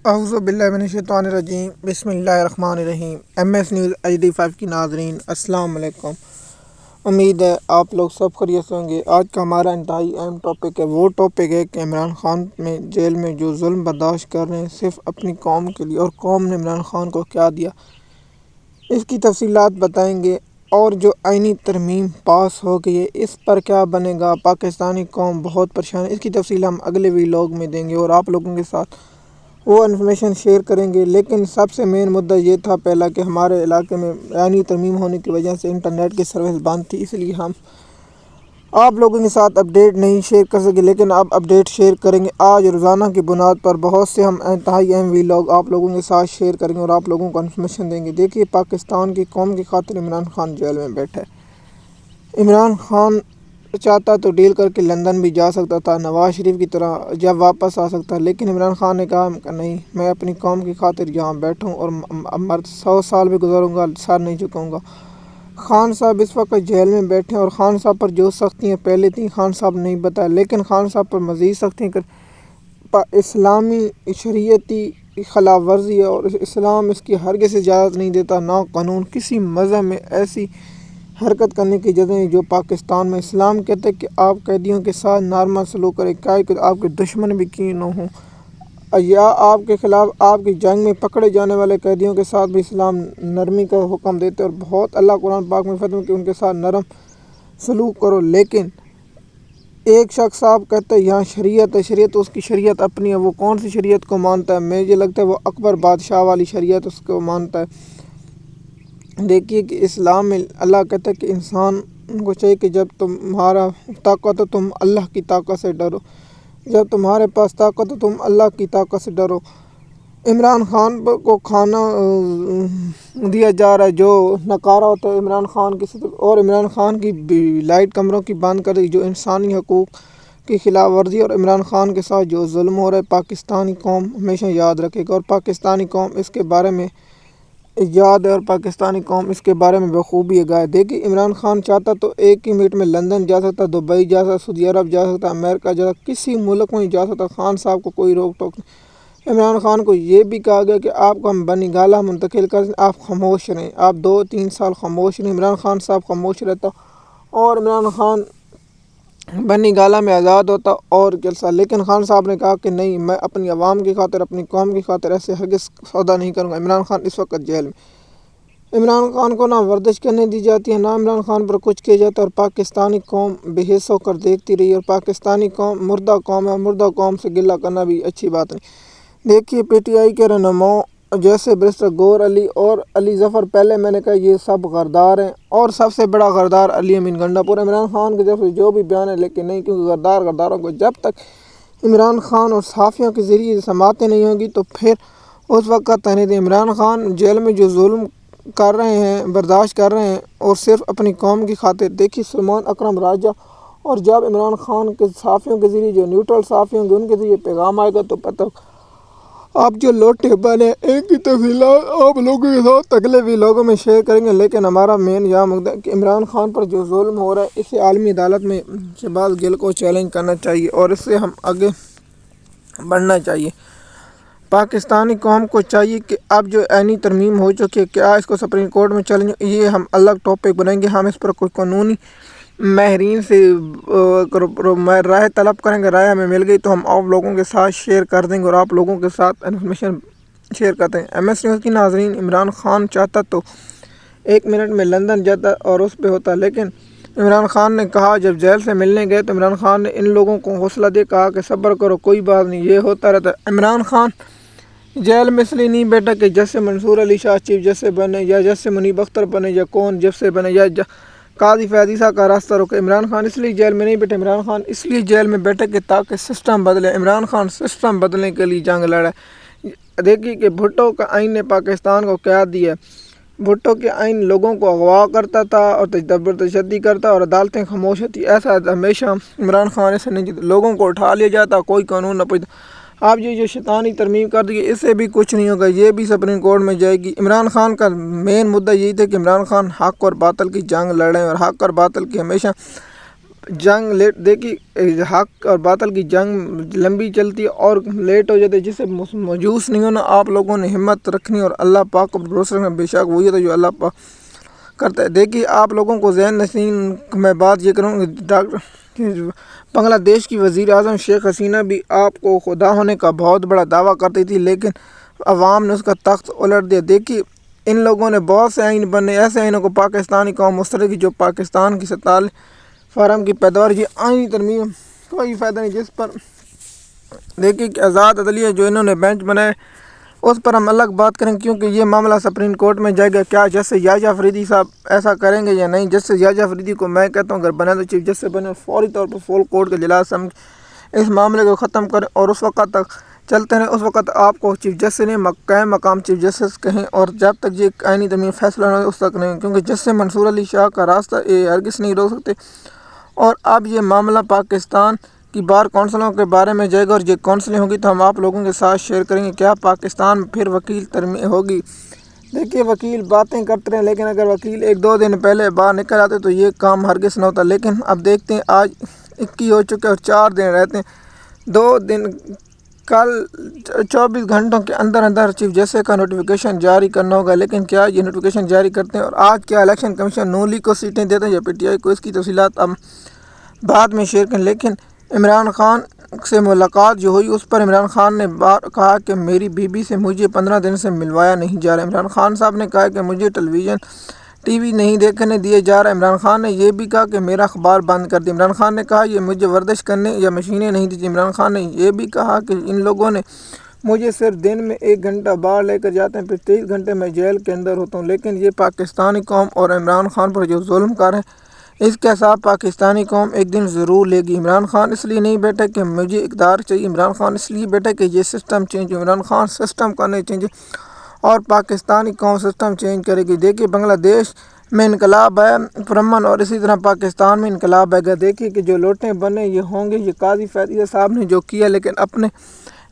اعوذ باللہ من الشیطان الرجیم، بسم اللہ الرحمن الرحیم۔ ایم ایس نیوز HD5 کی ناظرین السلام علیکم۔ امید ہے آپ لوگ سب خیریت سے ہوں گے۔ آج کا ہمارا انتہائی اہم ٹاپک ہے، وہ ٹاپک ہے کہ عمران خان میں جیل میں جو ظلم برداشت کر رہے ہیں صرف اپنی قوم کے لیے، اور قوم نے عمران خان کو کیا دیا، اس کی تفصیلات بتائیں گے۔ اور جو آئینی ترمیم پاس ہو گئی ہے، اس پر کیا بنے گا، پاکستانی قوم بہت پریشان ہے، اس کی تفصیل ہم اگلے ویلاگ میں دیں گے اور آپ لوگوں کے ساتھ وہ انفارمیشن شیئر کریں گے۔ لیکن سب سے مین مدعا یہ تھا پہلا کہ ہمارے علاقے میں آئینی ترمیم ہونے کی وجہ سے انٹرنیٹ کی سروس بند تھی، اس لیے ہم آپ لوگوں کے ساتھ اپڈیٹ نہیں شیئر کر سکے، لیکن اب اپڈیٹ شیئر کریں گے۔ آج روزانہ کی بنیاد پر بہت سے ہم انتہائی اہم ویلاگ آپ لوگوں کے ساتھ شیئر کریں گے اور آپ لوگوں کو انفارمیشن دیں گے۔ دیکھیے، پاکستان کی قوم کی خاطر عمران خان جیل میں بیٹھا ہے۔ عمران خان چاہتا تو ڈیل کر کے لندن بھی جا سکتا تھا، نواز شریف کی طرح جب واپس آ سکتا، لیکن عمران خان نے کہا کہ نہیں، میں اپنی قوم کی خاطر یہاں بیٹھوں اور 100 سال بھی گزاروں گا، سر نہیں جھکاؤں گا۔ خان صاحب اس وقت جیل میں بیٹھے ہیں اور خان صاحب پر جو سختیاں پہلے تھیں خان صاحب نہیں بتایا، لیکن خان صاحب پر مزید سختیاں اسلامی شریعتی خلاف ورزی ہے اور اسلام اس کی ہرگز اجازت نہیں دیتا، نہ قانون کسی مذہب میں ایسی حرکت کرنے کی اجازت نہیں جو پاکستان میں اسلام کہتے ہیں کہ آپ قیدیوں کے ساتھ نارمل سلوک کریں، کیا کہ آپ کے دشمن بھی کیوں نہ ہوں، یا آپ کے خلاف آپ کی جنگ میں پکڑے جانے والے قیدیوں کے ساتھ بھی اسلام نرمی کا حکم دیتے اور بہت اللہ قرآن پاک میں فرماتا ہے کہ ان کے ساتھ نرم سلوک کرو۔ لیکن ایک شخص صاحب کہتا ہے یہاں شریعت ہے، شریعت اس کی شریعت اپنی ہے، وہ کون سی شریعت کو مانتا ہے؟ مجھے لگتا ہے وہ اکبر بادشاہ والی شریعت اس کو مانتا ہے۔ دیکھیے کہ اسلام میں اللہ کہتا ہے کہ انسان کو چاہیے کہ جب تمہارا طاقت ہو تم اللہ کی طاقت سے ڈرو، جب تمہارے پاس طاقت ہو تم اللہ کی طاقت سے ڈرو۔ عمران خان کو کھانا دیا جا رہا ہے جو نکارہ ہوتا ہے عمران خان کی، اور عمران خان کی لائٹ کمروں کی بند کر دی، جو انسانی حقوق کی خلاف ورزی، اور عمران خان کے ساتھ جو ظلم ہو رہا ہے پاکستانی قوم ہمیشہ یاد رکھے گا، اور پاکستانی قوم اس کے بارے میں یاد ہے اور پاکستانی قوم اس کے بارے میں بخوبی آگاہ ہے۔ دیکھیے، عمران خان چاہتا تو ایک ہی منٹ میں لندن جا سکتا، دبئی جا سکتا، سعودی عرب جا سکتا، امریکہ جا سکتا، کسی ملک میں جا سکتا، خان صاحب کو کوئی روک ٹوک نہیں۔ عمران خان کو یہ بھی کہا گیا کہ آپ کو ہم بنی گالہ منتقل کر دیں، آپ خاموش رہیں، آپ 2-3 سال خاموش رہیں۔ عمران خان صاحب خاموش رہتا اور عمران خان بنی گالہ میں آزاد ہوتا اور جلسہ، لیکن خان صاحب نے کہا کہ نہیں، میں اپنی عوام کی خاطر، اپنی قوم کی خاطر ایسے ہرگز سودا نہیں کروں گا۔ عمران خان اس وقت جیل میں، عمران خان کو نہ ورزش کرنے دی جاتی ہے، نہ عمران خان پر کچھ کیا جاتا ہے، اور پاکستانی قوم بے حس ہو کر دیکھتی رہی، اور پاکستانی قوم مردہ قوم ہے، مردہ قوم سے گلہ کرنا بھی اچھی بات نہیں۔ دیکھیے، PTI کے رہنماؤں جیسے بیرسٹر گور علی اور علی ظفر، پہلے میں نے کہا یہ سب غدار ہیں، اور سب سے بڑا غدار علی امین گنڈا پور عمران خان کی طرف سے جو بھی بیان ہے، لیکن نہیں، کیونکہ غداروں کو جب تک عمران خان اور صحافیوں کے ذریعے سماعتیں نہیں ہوں گی تو پھر اس وقت کا تانے دیں۔ عمران خان جیل میں جو ظلم کر رہے ہیں، برداشت کر رہے ہیں، اور صرف اپنی قوم کی خاطر۔ دیکھیے، سلمان اکرم راجہ، اور جب عمران خان کے صحافیوں کے ذریعے جو نیوٹرل صحافی ہوں گے ان کے ذریعے پیغام آئے گا تو پتہ آپ جو لوٹے بنے ایک کی تفصیلات آپ لوگوں کے ساتھ اگلے ویلاگوں میں شیئر کریں گے۔ لیکن ہمارا مین یہاں مقصد ہے کہ عمران خان پر جو ظلم ہو رہا ہے اسے عالمی عدالت میں شہباز گل کو چیلنج کرنا چاہیے اور اس سے ہم آگے بڑھنا چاہیے۔ پاکستانی قوم کو چاہیے کہ اب جو آئینی ترمیم ہو چکی ہے، کیا اس کو سپریم کورٹ میں چیلنج، یہ ہم الگ ٹاپک بنائیں گے، ہم اس پر کوئی قانونی ماہرین سے رائے طلب کریں گے، رائے ہمیں مل گئی تو ہم آپ لوگوں کے ساتھ شیئر کر دیں گے اور آپ لوگوں کے ساتھ انفارمیشن شیئر کرتے ہیں۔ MS نیوز کی ناظرین، عمران خان چاہتا تو ایک منٹ میں لندن جاتا اور اس پہ ہوتا، لیکن عمران خان نے کہا، جب جیل سے ملنے گئے تو عمران خان نے ان لوگوں کو حوصلہ دے کہا کہ صبر کرو، کوئی بات نہیں، یہ ہوتا رہتا ہے۔ عمران خان جیل میں اس لیے نہیں بیٹھا کہ جیسے منصور علی شاہ چیف جیسے بنے، یا جیسے منیب اختر بنے، یا کون جیسے بنے، یا قاضی فیاض عیسیٰ کا راستہ روکے۔ عمران خان اس لیے جیل میں نہیں بیٹھے، عمران خان اس لیے جیل میں بیٹھے کہ تاکہ سسٹم بدلے۔ عمران خان سسٹم بدلنے کے لیے جنگ لڑا ہے۔ دیکھیے کہ بھٹو کا آئین نے پاکستان کو کیا دیا ہے۔ بھٹو کے آئین لوگوں کو اغوا کرتا تھا اور تشدد کرتا اور عدالتیں خاموش ہوتی، ایسا ہمیشہ عمران خان ایسے نہیں جیتے، لوگوں کو اٹھا لیا جاتا، کوئی قانون نہ پوچھتا۔ آپ جو شیطانی ترمیم کر دیے اس سے بھی کچھ نہیں ہوگا، یہ بھی سپریم کورٹ میں جائے گی۔ عمران خان کا مین مدعا یہی تھا کہ عمران خان حق اور باطل کی جنگ لڑیں اور حق اور باطل کی ہمیشہ جنگ لیٹ دیکھیے حق اور باطل کی جنگ لمبی چلتی ہے اور لیٹ ہو جاتی ہے، جس سے مایوس نہیں ہونا، آپ لوگوں نے ہمت رکھنی اور اللہ پاک کو بھروسہ رکھنا، بے شک وہی ہے جو اللہ پاک کرتا ہے۔ دیکھیے آپ لوگوں کو ذہن نشین میں بات یہ کروں بنگلہ دیش کی وزیر اعظم شیخ حسینہ بھی آپ کو خدا ہونے کا بہت بڑا دعویٰ کرتی تھی، لیکن عوام نے اس کا تخت الٹ دیا۔ دیکھیے ان لوگوں نے بہت سے آئین بنے، ایسے آئینوں کو پاکستانی قوم مسترد کی جو پاکستان کی 47 فارم کی پیداوار، یہ آئینی ترمیم کوئی فائدہ نہیں، جس پر دیکھیے کہ آزاد عدلیہ جو انہوں نے بینچ بنائے اس پر ہم الگ بات کریں، کیونکہ یہ معاملہ سپریم کورٹ میں جائے گا۔ کیا جسٹس یحییٰ فریدی صاحب ایسا کریں گے یا نہیں؟ جسٹس یحییٰ فریدی کو میں کہتا ہوں اگر بنے تو چیف جسٹس بنے، فوری طور پر فل کورٹ کے اجلاس سمجھ اس معاملے کو ختم کریں اور اس وقت تک چلتے رہیں۔ اس وقت آپ کو چیف جسٹس نے مقام چیف جسٹس کہیں، اور جب تک یہ آئینی ترمیم فیصلہ نہ ہو اس تک نہیں، کیونکہ جسٹس منصور علی شاہ کا راستہ یہ ہرگز نہیں روک سکتے۔ اور اب یہ معاملہ پاکستان کی بار کونسلوں کے بارے میں جائے گا، اور یہ کونسلیں ہوگی تو ہم آپ لوگوں کے ساتھ شیئر کریں گے۔ کیا پاکستان میں پھر وکیل ترمیم ہوگی؟ دیکھیے وکیل باتیں کرتے رہے، لیکن اگر وکیل 1-2 دن پہلے باہر نکل آتے تو یہ کام ہرگز نہ ہوتا، لیکن اب دیکھتے ہیں آج 21 ہو چکے اور 4 دن رہتے ہیں، 2 دن کل 24 گھنٹوں کے اندر چیف جسٹس کا نوٹیفیکیشن جاری کرنا ہوگا، لیکن کیا یہ نوٹیفیکیشن جاری کرتے ہیں؟ اور آج کیا الیکشن کمیشن نون لیگ کو سیٹیں دیتے ہیں یا پی ٹی آئی کو؟ اس کی تفصیلات اب بعد میں شیئر کریں، لیکن عمران خان سے ملاقات جو ہوئی اس پر عمران خان نے کہا کہ میری بیوی سے مجھے 15 دن سے ملوایا نہیں جا رہا۔ عمران خان صاحب نے کہا کہ مجھے ٹی وی نہیں دیکھنے دیے جا رہا۔ عمران خان نے یہ بھی کہا کہ میرا اخبار بند کر دیا۔ عمران خان نے کہا یہ مجھے ورزش کرنے یا مشینیں نہیں دی۔ عمران خان نے یہ بھی کہا کہ ان لوگوں نے مجھے صرف دن میں 1 گھنٹہ باہر لے کر جاتے ہیں، پھر 23 گھنٹے میں جیل کے اندر ہوتا ہوں، لیکن یہ پاکستانی قوم اور عمران خان پر جو ظلم کر رہے ہیں اس کا حساب پاکستانی قوم ایک دن ضرور لے گی۔ عمران خان اس لیے نہیں بیٹھے کہ مجھے اقتدار چاہیے، عمران خان اس لیے بیٹھے کہ یہ سسٹم چینج ہو۔ عمران خان سسٹم کا نہیں چینج اور پاکستانی قوم سسٹم چینج کرے گی۔ دیکھیے بنگلہ دیش میں انقلاب ہے پرامن، اور اسی طرح پاکستان میں انقلاب آئے گا۔ دیکھیے کہ جو لوٹیں بنے یہ ہوں گے، یہ قاضی فیض صاحب نے جو کیا لیکن اپنے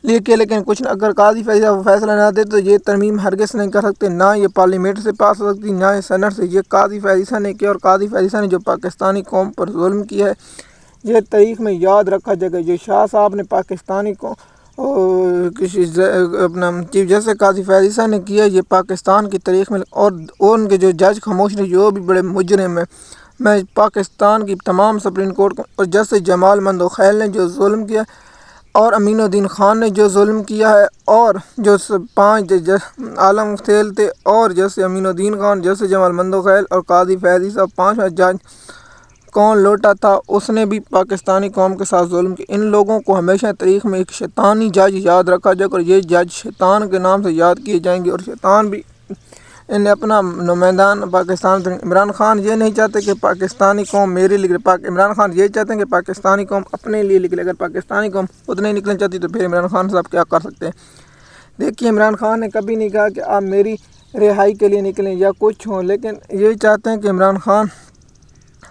لیے کیا، لیکن کچھ اگر قاضی فیض صاحب فیصلہ نہ دے تو یہ ترمیم ہرگز نہیں کر سکتے، نہ یہ پارلیمنٹ سے پاس ہو سکتی، نہ یہ سینٹ سے۔ یہ قاضی فیض نے کیا، اور قاضی فیض نے جو پاکستانی قوم پر ظلم کیا ہے یہ تاریخ میں یاد رکھا جائے گا۔ جو شاہ صاحب نے پاکستانی کو اپنا چیف جسٹس قاضی فیض نے کیا یہ پاکستان کی تاریخ میں، اور ان کے جو جج خاموش نے جو بھی بڑے مجرم ہیں، میں پاکستان کی تمام سپریم کورٹ کو اور جسٹس جمال مندوخیل نے جو ظلم کیا اور امین الدین خان نے جو ظلم کیا ہے، اور جو 5 عالم خیل تھے اور جیسے امین الدین خان، جیسے جمال مندوخیل اور قاضی فیض صاحب 5واں جج کون لوٹا تھا، اس نے بھی پاکستانی قوم کے ساتھ ظلم کیا۔ ان لوگوں کو ہمیشہ تاریخ میں ایک شیطانی جج یاد رکھا جائے گا، اور یہ جج شیطان کے نام سے یاد کیے جائیں گے، اور شیطان بھی انہیں اپنا نمائندان پاکستان۔ عمران خان یہ نہیں چاہتے کہ پاکستانی قوم میرے لیے نکلے، عمران خان یہ چاہتے ہیں کہ پاکستانی قوم اپنے لیے نکلے۔ اگر پاکستانی قوم خود نہیں نکلنا چاہتی تو پھر عمران خان صاحب کیا کر سکتے ہیں؟ دیکھیے عمران خان نے کبھی نہیں کہا کہ آپ میری رہائی کے لیے نکلیں یا کچھ ہوں، لیکن یہ چاہتے ہیں کہ عمران خان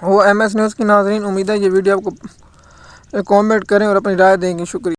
وہ ایم ایس نیوز کی ناظرین، امید ہے یہ ویڈیو آپ کو کامنٹ کریں اور اپنی رائے دیں گے۔ شکریہ۔